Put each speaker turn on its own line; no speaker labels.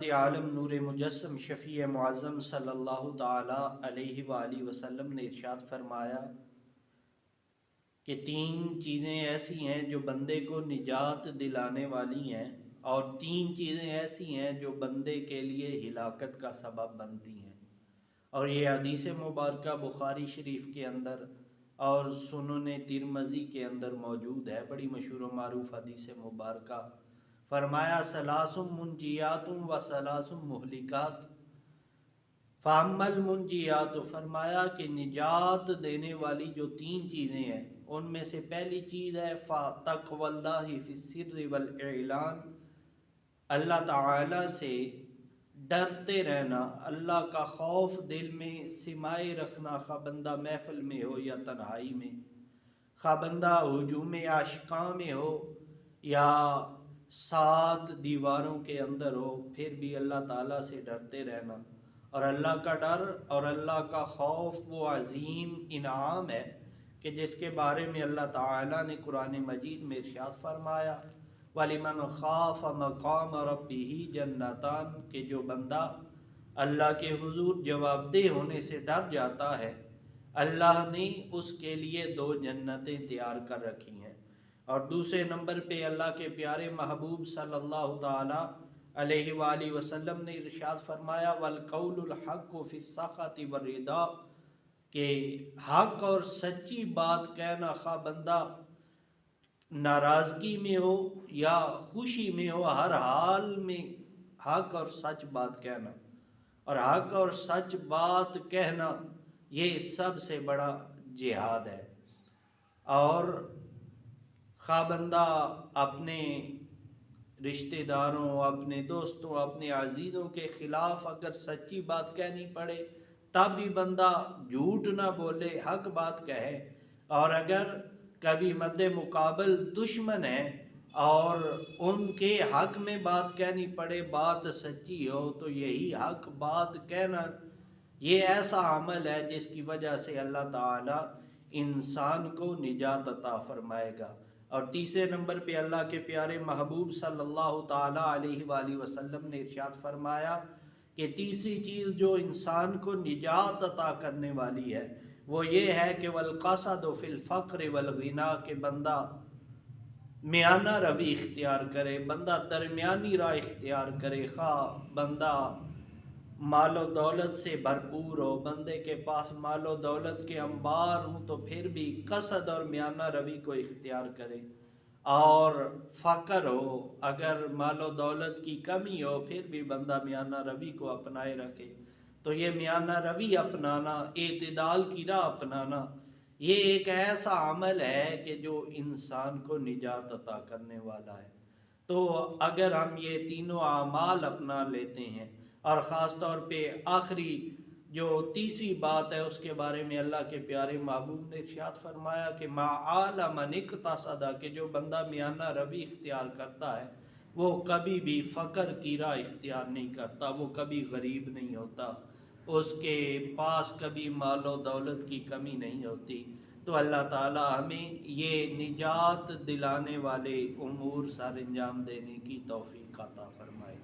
عالم نور مجسم شفیع معظم صلی اللہ تعالی علیہ وآلہ وسلم نے ارشاد فرمایا کہ تین چیزیں ایسی ہیں جو بندے کو نجات دلانے والی ہیں، اور تین چیزیں ایسی ہیں جو بندے کے لیے ہلاکت کا سبب بنتی ہیں۔ اور یہ حدیث مبارکہ بخاری شریف کے اندر اور سنن ترمذی کے اندر موجود ہے، بڑی مشہور و معروف حدیث مبارکہ۔ فرمایا ثلاث منجیات و ثلاث مہلکات، فاما المنجیات، فرمایا کہ نجات دینے والی جو تین چیزیں ہیں ان میں سے پہلی چیز ہے فَتَقْوَ اللَّهِ فِي السِّرِّ وَالْإِعْلَانِ، اللہ تعالی سے ڈرتے رہنا، اللہ کا خوف دل میں سمائے رکھنا، خواہ بندہ محفل میں ہو یا تنہائی میں، خواہ بندہ ہجوم عاشقاں میں ہو یا سات دیواروں کے اندر ہو، پھر بھی اللہ تعالیٰ سے ڈرتے رہنا۔ اور اللہ کا ڈر اور اللہ کا خوف وہ عظیم انعام ہے کہ جس کے بارے میں اللہ تعالیٰ نے قرآن مجید میں ارشاد فرمایا وَلِمَنْ خَافَ مَقَامَ رَبِّهِ جَنَّتَانِ، کہ جو بندہ اللہ کے حضور جواب دہ ہونے سے ڈر جاتا ہے، اللہ نے اس کے لیے دو جنتیں تیار کر رکھی ہیں۔ اور دوسرے نمبر پہ اللہ کے پیارے محبوب صلی اللہ تعالی علیہ وآلہ وسلم نے ارشاد فرمایا وَالْقَوْلُ الْحَقُّ فِي السَّخَطِ وَالرِّضَا، کہ حق اور سچی بات کہنا، خواہ بندہ ناراضگی میں ہو یا خوشی میں ہو، ہر حال میں حق اور سچ بات کہنا، اور حق اور سچ بات کہنا یہ سب سے بڑا جہاد ہے۔ اور خواہ بندہ اپنے رشتہ داروں، اپنے دوستوں، اپنے عزیزوں کے خلاف اگر سچی بات کہنی پڑے تب بھی بندہ جھوٹ نہ بولے، حق بات کہے۔ اور اگر کبھی مد مقابل دشمن ہے اور ان کے حق میں بات کہنی پڑے، بات سچی ہو، تو یہی حق بات کہنا یہ ایسا عمل ہے جس کی وجہ سے اللہ تعالی انسان کو نجات عطا فرمائے گا۔ اور تیسرے نمبر پہ اللہ کے پیارے محبوب صلی اللہ تعالی علیہ وآلہ وسلم نے ارشاد فرمایا کہ تیسری چیز جو انسان کو نجات عطا کرنے والی ہے وہ یہ ہے کہ وَالْقَصَدُ فِي الْفَقْرِ وَالْغِنَا، کہ بندہ میانہ روی اختیار کرے، بندہ درمیانی راہ اختیار کرے، خواہ بندہ مال و دولت سے بھرپور ہو، بندے کے پاس مال و دولت کے انبار ہوں، تو پھر بھی قصد اور میانہ روی کو اختیار کرے۔ اور فقر ہو، اگر مال و دولت کی کمی ہو، پھر بھی بندہ میانہ روی کو اپنائے رکھے۔ تو یہ میانہ روی اپنانا، اعتدال کی راہ اپنانا، یہ ایک ایسا عمل ہے کہ جو انسان کو نجات عطا کرنے والا ہے۔ تو اگر ہم یہ تینوں اعمال اپنا لیتے ہیں، اور خاص طور پہ آخری جو تیسری بات ہے اس کے بارے میں اللہ کے پیارے محبوب نے ارشاد فرمایا کہ مَا عَالَ مَنِ اقْتَصَدَ، کہ جو بندہ میانہ روی اختیار کرتا ہے وہ کبھی بھی فقر کی راہ اختیار نہیں کرتا، وہ کبھی غریب نہیں ہوتا، اس کے پاس کبھی مال و دولت کی کمی نہیں ہوتی۔ تو اللہ تعالی ہمیں یہ نجات دلانے والے امور سر انجام دینے کی توفیق عطا فرمائے۔